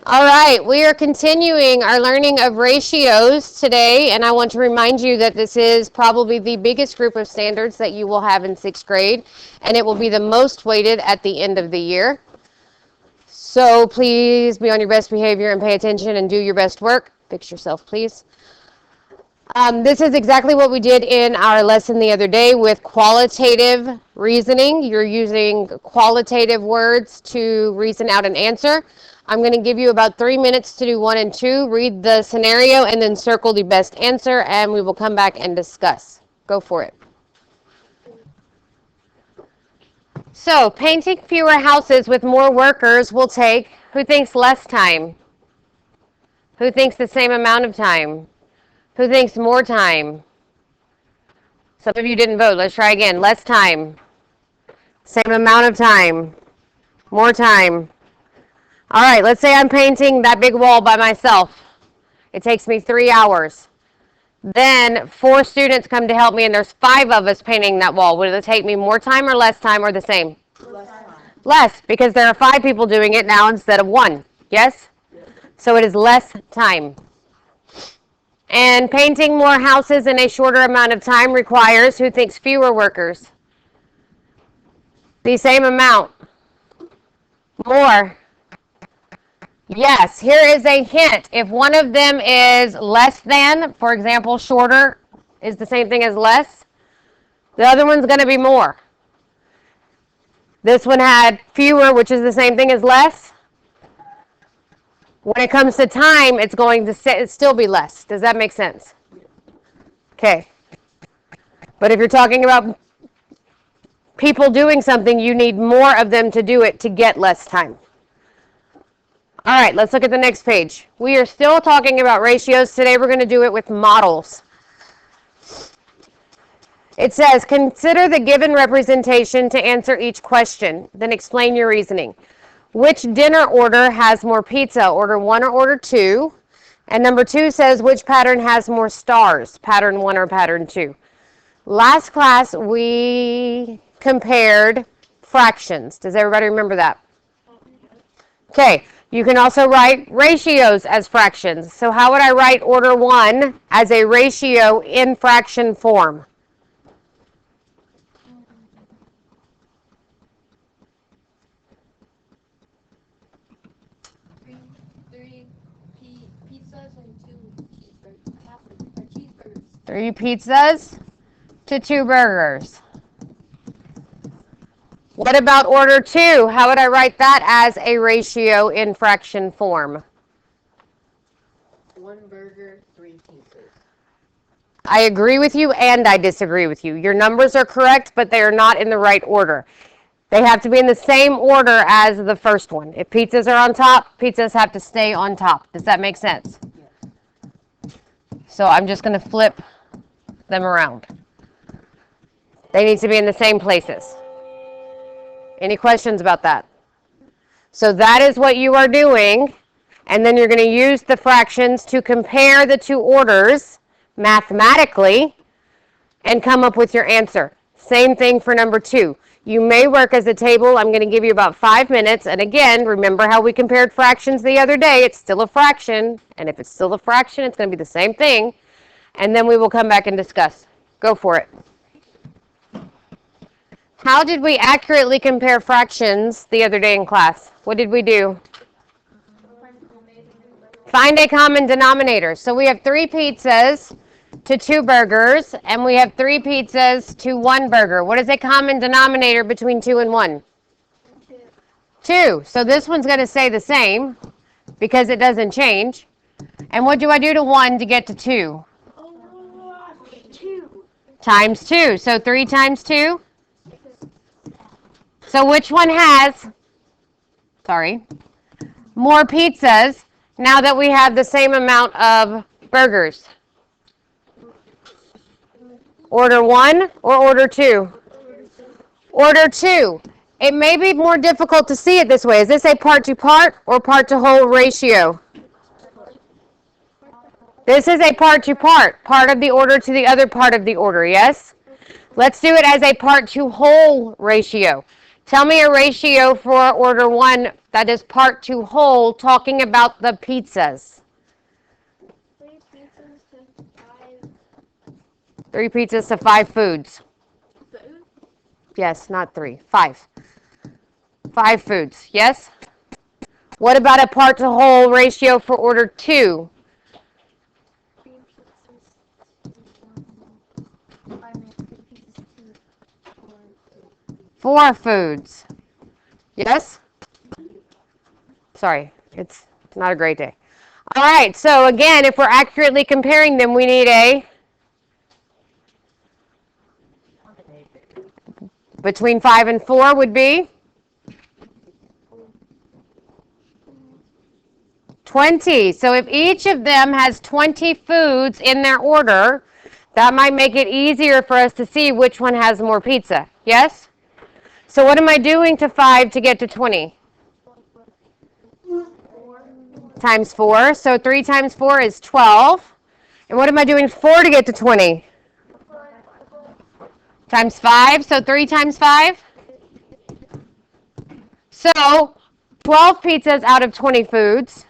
All right, we are continuing our learning of ratios today, and I want to remind you that this is probably the biggest group of standards that you will have in 6th grade, and it will be the most weighted at the end of the year. So please be on your best behavior and pay attention and do your best work. Fix yourself, please. This is exactly what we did in our lesson the other day with qualitative reasoning. You're using qualitative words to reason out an answer. I'm going to give you about 3 minutes to do 1 and 2. Read the scenario and then circle the best answer, and we will come back and discuss. Go for it. So, painting fewer houses with more workers will take, who thinks less time? Who thinks the same amount of time? Who thinks more time? Some of you didn't vote. Let's try again. Less time. Same amount of time. More time. All right, let's say I'm painting that big wall by myself. It takes me 3 hours. Then 4 students come to help me, and there's 5 of us painting that wall. Will it take me more time or less time or the same? Less time. Less, because there are 5 people doing it now instead of 1. Yes? So it is less time. And painting more houses in a shorter amount of time requires, who thinks fewer workers? The same amount. More. Yes, here is a hint. If one of them is less than, for example, shorter is the same thing as less, the other one's going to be more. This one had fewer, which is the same thing as less. When it comes to time, it's going to still be less. Does that make sense? Okay. But if you're talking about people doing something, you need more of them to do it to get less time. All right, let's look at the next page. We are still talking about ratios. Today we're going to do it with models. It says, consider the given representation to answer each question, then explain your reasoning. Which dinner order has more pizza, order 1 or order 2? And number 2 says, which pattern has more stars, pattern 1 or pattern 2? Last class, we compared fractions. Does everybody remember that? Okay, you can also write ratios as fractions. So how would I write order 1 as a ratio in fraction form? Three pizzas and 2 cheeseburgers. 3 pizzas to 2 burgers. What about order 2? How would I write that as a ratio in fraction form? 1 burger, 3 pizzas. I agree with you and I disagree with you. Your numbers are correct, but they are not in the right order. They have to be in the same order as the first one. If pizzas are on top, pizzas have to stay on top. Does that make sense? Yes. So I'm just going to flip them around. They need to be in the same places. Any questions about that? So that is what you are doing, and then you're going to use the fractions to compare the 2 orders mathematically and come up with your answer. Same thing for number 2. You may work as a table. I'm going to give you about 5 minutes, and again, remember how we compared fractions the other day. It's still a fraction, and if it's still a fraction, it's going to be the same thing, and then we will come back and discuss. Go for it. How did we accurately compare fractions the other day in class? What did we do? Find a common denominator. So we have 3 pizzas to 2 burgers, and we have 3 pizzas to 1 burger. What is a common denominator between 2 and 1? 2. So this one's going to stay the same because it doesn't change. And what do I do to 1 to get to 2? 2. Times 2. So 3 times 2? So which one has, more pizzas now that we have the same amount of burgers? Order 1 or order 2? Order 2. It may be more difficult to see it this way. Is this a part-to-part or part-to-whole ratio? This is a part-to-part, part of the order to the other part of the order, yes? Let's do it as a part-to-whole ratio. Tell me a ratio for order 1 that is part to whole, talking about the pizzas. 3 pizzas to 5 foods. Yes, not 3. 5. 5 foods. Yes? What about a part to whole ratio for order 2? 4 foods. Yes? Sorry, it's not a great day. All right, so again, if we're accurately comparing them, we need a between 5 and 4 would be 20. So if each of them has 20 foods in their order, that might make it easier for us to see which one has more pizza. Yes? So what am I doing to 5 to get to 20? Times 4. So 3 times 4 is 12. And what am I doing 4 to get to 20? Times 5. So 3 times 5? So 12 pizzas out of 20 foods,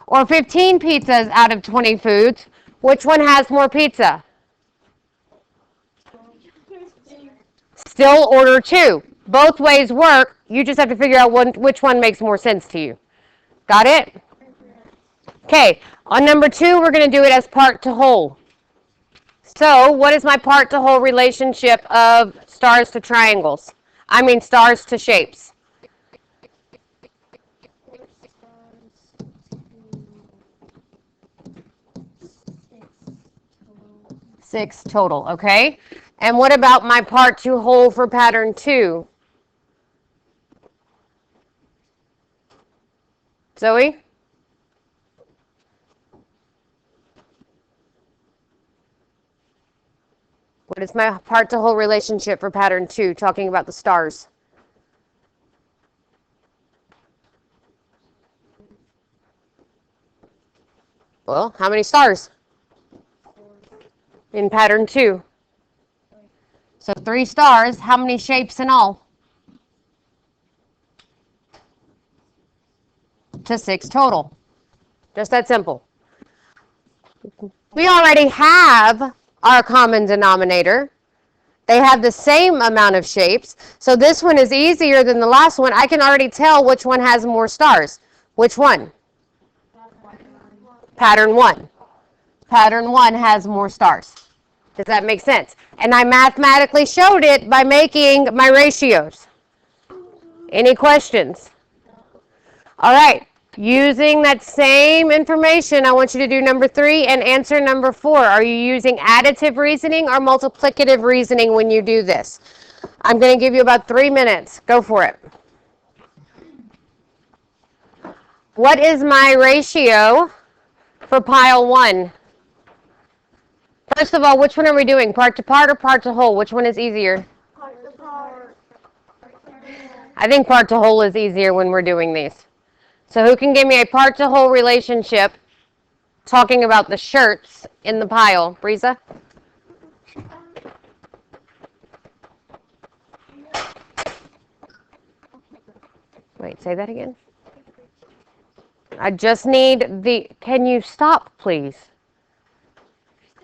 or 15 pizzas out of 20 foods, which one has more pizza? Still order 2. Both ways work. You just have to figure out which one makes more sense to you. Got it? Okay, on number 2, we're going to do it as part to whole. So, what is my part to whole relationship of stars to triangles? I mean stars to shapes. 6 total, okay? And what about my part to whole for pattern 2? Zoe? What is my part to whole relationship for pattern 2, talking about the stars? Well, how many stars? In pattern 2. So 3 stars, how many shapes in all? To 6 total. Just that simple. We already have our common denominator. They have the same amount of shapes. So this one is easier than the last one. I can already tell which one has more stars. Which one? Pattern 1. Pattern 1 has more stars. Does that make sense? And I mathematically showed it by making my ratios. Any questions? All right. Using that same information, I want you to do number 3 and answer number 4. Are you using additive reasoning or multiplicative reasoning when you do this? I'm going to give you about 3 minutes. Go for it. What is my ratio for pile 1? First of all, which one are we doing? Part to part or part to whole? Which one is easier? Part to part. I think part to whole is easier when we're doing these. So who can give me a part to whole relationship talking about the shirts in the pile? Breeza? Wait, say that again. I just need can you stop, please?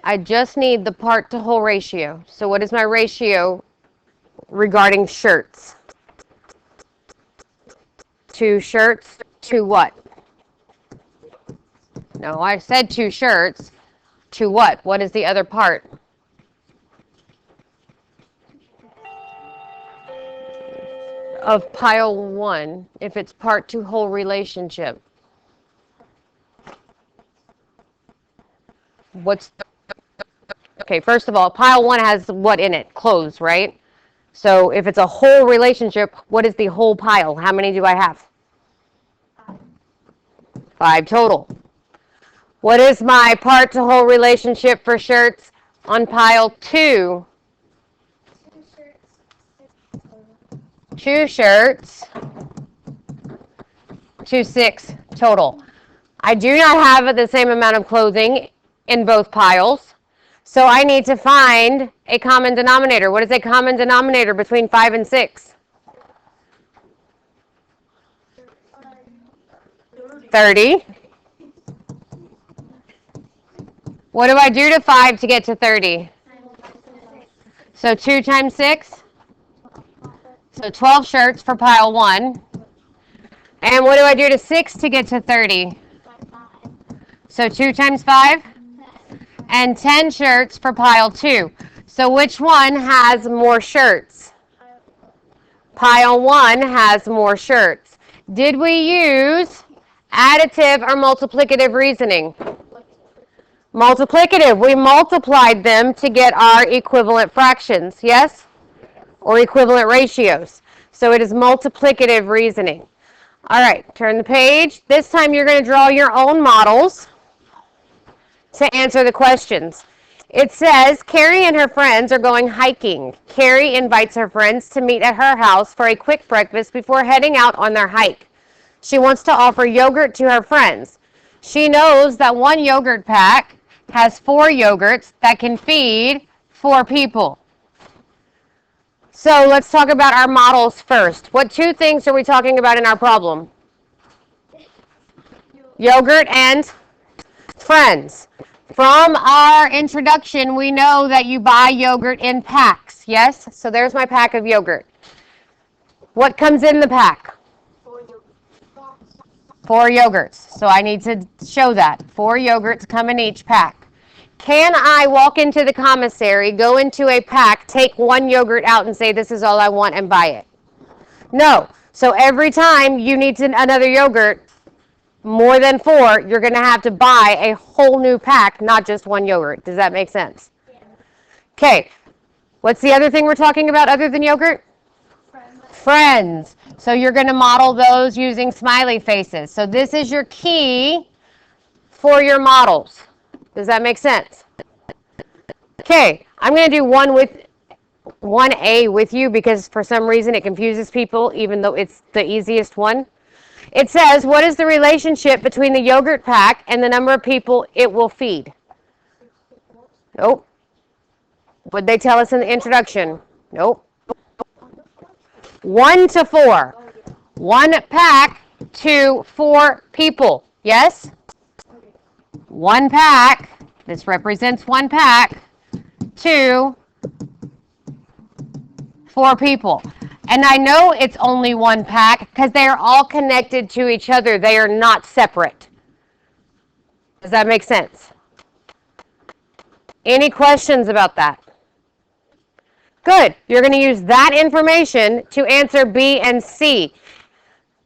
I just need the part to whole ratio. So what is my ratio regarding shirts? 2 shirts to what? No, I said 2 shirts. To what? What is the other part? Of pile 1, if it's part to whole relationship. Okay, first of all, pile 1 has what in it? Clothes, right? So if it's a whole relationship, what is the whole pile? How many do I have? 5 total. What is my part to whole relationship for shirts on pile 2? 2 shirts to 6 total. I do not have the same amount of clothing in both piles, so I need to find a common denominator. What is a common denominator between 5 and 6? 30. What do I do to 5 to get to 30? So 2 times 6? So 12 shirts for pile 1. And what do I do to 6 to get to 30? So 2 times 5? And 10 shirts for pile 2. So which one has more shirts? Pile 1 has more shirts. Did we use additive or multiplicative reasoning? Multiplicative. We multiplied them to get our equivalent fractions, yes? Or equivalent ratios. So it is multiplicative reasoning. All right, turn the page. This time you're going to draw your own models to answer the questions. It says, Carrie and her friends are going hiking. Carrie invites her friends to meet at her house for a quick breakfast before heading out on their hike. She wants to offer yogurt to her friends. She knows that one yogurt pack has 4 yogurts that can feed 4 people. So let's talk about our models first. What 2 things are we talking about in our problem? Yogurt and friends. From our introduction, we know that you buy yogurt in packs, yes? So there's my pack of yogurt. What comes in the pack? 4 yogurts. So I need to show that. 4 yogurts come in each pack. Can I walk into the commissary, go into a pack, take 1 yogurt out and say this is all I want and buy it? No. So every time you need another yogurt, more than 4, you're going to have to buy a whole new pack, not just 1 yogurt. Does that make sense? Yeah. Okay. What's the other thing we're talking about other than yogurt? Friends. So you're going to model those using smiley faces. So this is your key for your models. Does that make sense? Okay. I'm going to do 1A with you because for some reason it confuses people even though it's the easiest one. It says, what is the relationship between the yogurt pack and the number of people it will feed? Nope. What did they tell us in the introduction? Nope. 1 to 4. 1 pack to 4 people. Yes? 1 pack. This represents 1 pack to 4 people. And I know it's only 1 pack because they are all connected to each other. They are not separate. Does that make sense? Any questions about that? Good. You're going to use that information to answer B and C.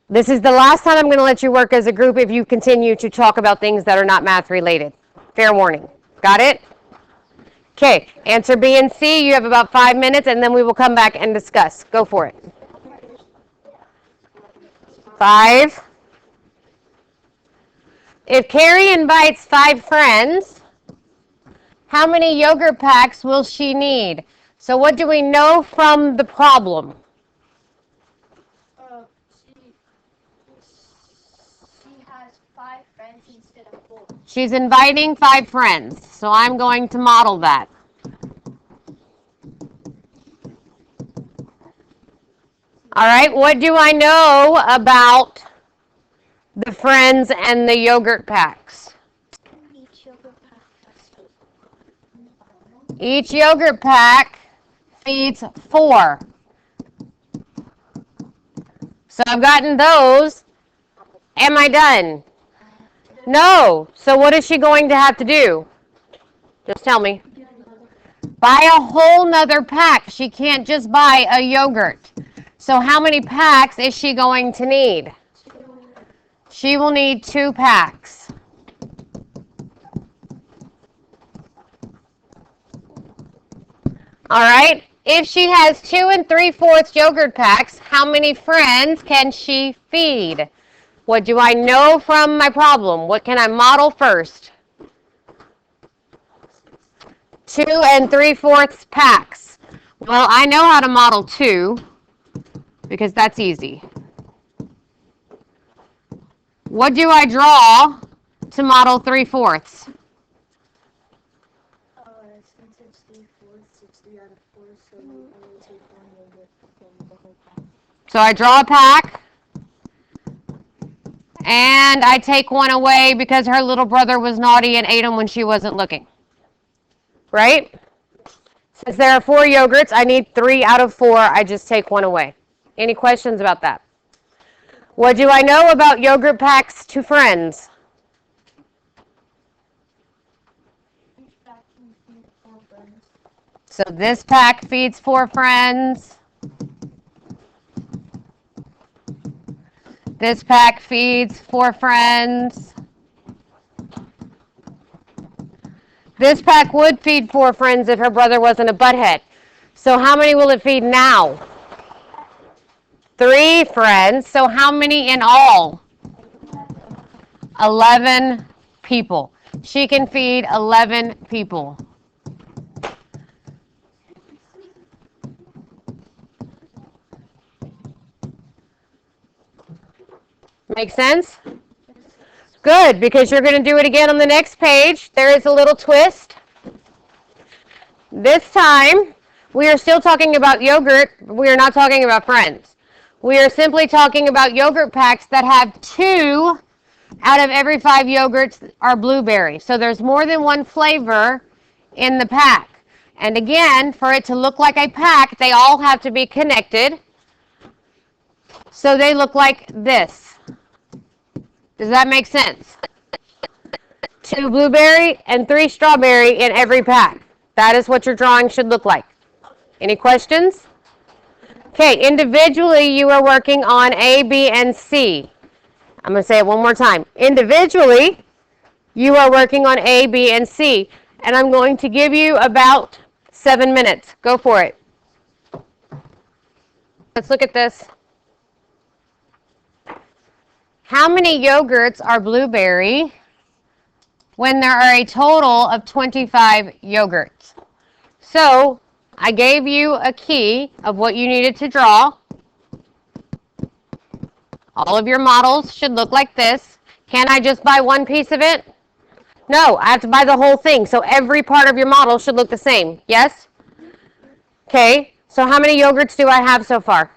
This is the last time I'm going to let you work as a group if you continue to talk about things that are not math related. Fair warning. Got it? Okay, answer B and C. You have about 5 minutes, and then we will come back and discuss. Go for it. 5. If Carrie invites 5 friends, how many yogurt packs will she need? So what do we know from the problem? She has 5 friends instead of 4. She's inviting 5 friends, so I'm going to model that. All right, what do I know about the friends and the yogurt packs? Each yogurt pack feeds 4. So I've gotten those. Am I done? No. So what is she going to have to do? Just tell me. Buy a whole nother pack. She can't just buy a yogurt. So how many packs is she going to need? She will need 2 packs. All right. If she has 2 3/4 yogurt packs, how many friends can she feed? What do I know from my problem? What can I model first? 2 3/4 packs. Well, I know how to model 2 because that's easy. What do I draw to model 3/4? Since it's 3/4, it's 3 out of 4, so we only take 1 yogurt from the whole pack. So I draw a pack. And I take one away because her little brother was naughty and ate them when she wasn't looking. Right? Since there are 4 yogurts, I need 3 out of 4. I just take one away. Any questions about that? What do I know about yogurt packs to friends? Each pack can feed 4 friends. So this pack feeds 4 friends. This pack feeds 4 friends. This pack would feed 4 friends if her brother wasn't a butthead. So how many will it feed now? 3 friends. So how many in all? 11 people. She can feed 11 people. Make sense? Good, because you're going to do it again on the next page. There is a little twist. This time, we are still talking about yogurt. We are not talking about friends. We are simply talking about yogurt packs that have 2 out of every 5 yogurts are blueberry. So there's more than one flavor in the pack. And again, for it to look like a pack, they all have to be connected. So they look like this. Does that make sense? 2 blueberry and 3 strawberry in every pack. That is what your drawing should look like. Any questions? Okay, individually you are working on A, B, and C. I'm going to say it one more time. Individually, you are working on A, B, and C. And I'm going to give you about 7 minutes. Go for it. Let's look at this. How many yogurts are blueberry when there are a total of 25 yogurts? So, I gave you a key of what you needed to draw. All of your models should look like this. Can I just buy one piece of it? No, I have to buy the whole thing. So every part of your model should look the same. Yes? Okay, so how many yogurts do I have so far?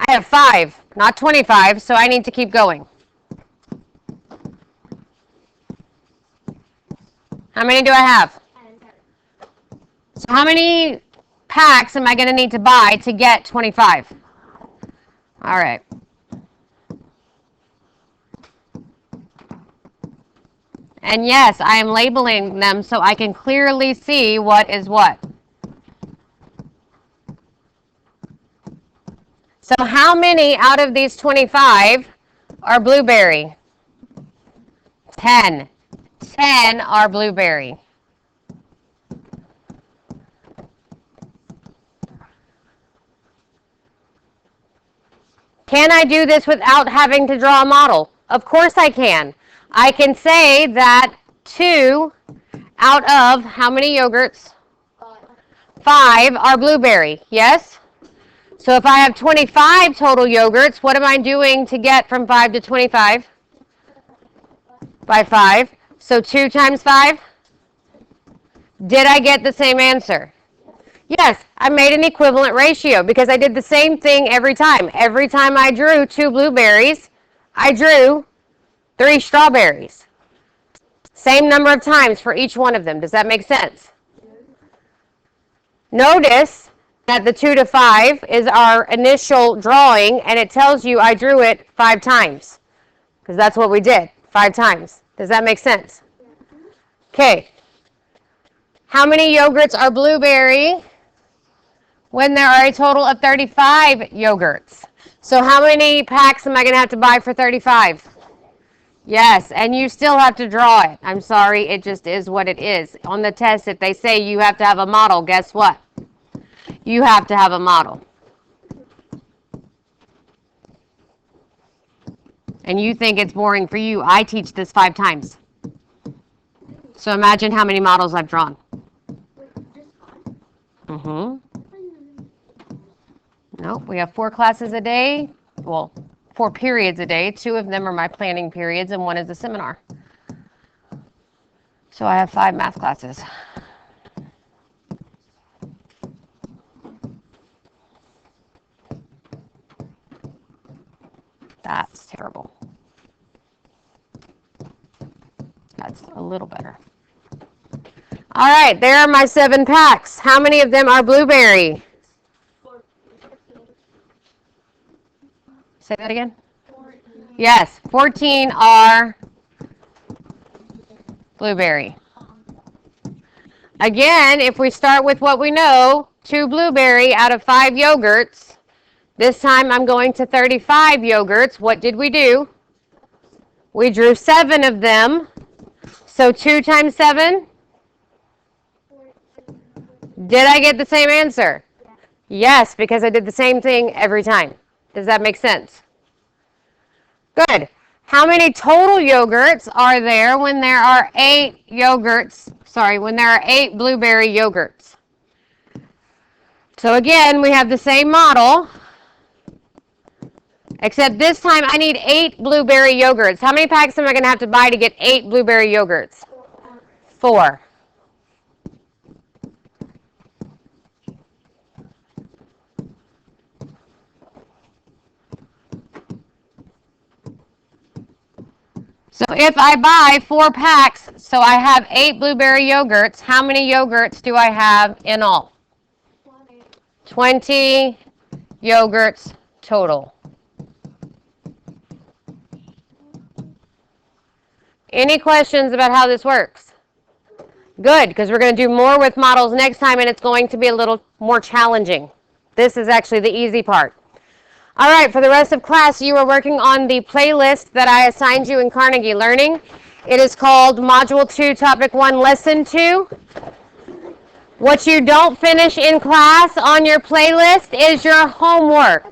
I have 5, not 25, so I need to keep going. How many do I have? So how many packs am I going to need to buy to get 25? All right. And yes, I am labeling them so I can clearly see what is what. So how many out of these 25 are blueberry? 10. 10 are blueberry. Can I do this without having to draw a model? Of course I can. I can say that 2 out of how many yogurts? 5 are blueberry. Yes? So if I have 25 total yogurts, what am I doing to get from 5 to 25? By 5. So 2 times 5? Did I get the same answer? Yes, I made an equivalent ratio because I did the same thing every time. Every time I drew 2 blueberries, I drew 3 strawberries. Same number of times for each one of them. Does that make sense? Notice that the 2 to 5 is our initial drawing, and it tells you I drew it 5 times because that's what we did, 5 times. Does that make sense? Okay. How many yogurts are blueberry when there are a total of 35 yogurts? So how many packs am I going to have to buy for 35? Yes, and you still have to draw it. I'm sorry, it just is what it is. On the test, if they say you have to have a model, guess what? You have to have a model. And you think it's boring for you. I teach this 5 times. So imagine how many models I've drawn. Nope, we have 4 classes a day. Well, 4 periods a day. 2 of them are my planning periods and 1 is a seminar. So I have 5 math classes. That's terrible. That's a little better. All right, there are my 7 packs. How many of them are blueberry? 14. Say that again. Yes, 14 are blueberry. Again, if we start with what we know, 2 blueberry out of 5 yogurts. This time I'm going to 35 yogurts. What did we do? We drew 7 of them. So 2 times 7? Did I get the same answer? Yes, because I did the same thing every time. Does that make sense? Good. How many total yogurts are there when there are 8 yogurts? Sorry, when there are 8 blueberry yogurts. So again, we have the same model, except this time I need 8 blueberry yogurts. How many packs am I going to have to buy to get 8 blueberry yogurts? 4. So if I buy 4 packs, so I have 8 blueberry yogurts, how many yogurts do I have in all? 20 yogurts total. Any questions about how this works? Good, because we're going to do more with models next time, and it's going to be a little more challenging. This is actually the easy part. All right, for the rest of class, you are working on the playlist that I assigned you in Carnegie Learning. It is called Module 2, Topic 1, Lesson 2. What you don't finish in class on your playlist is your homework.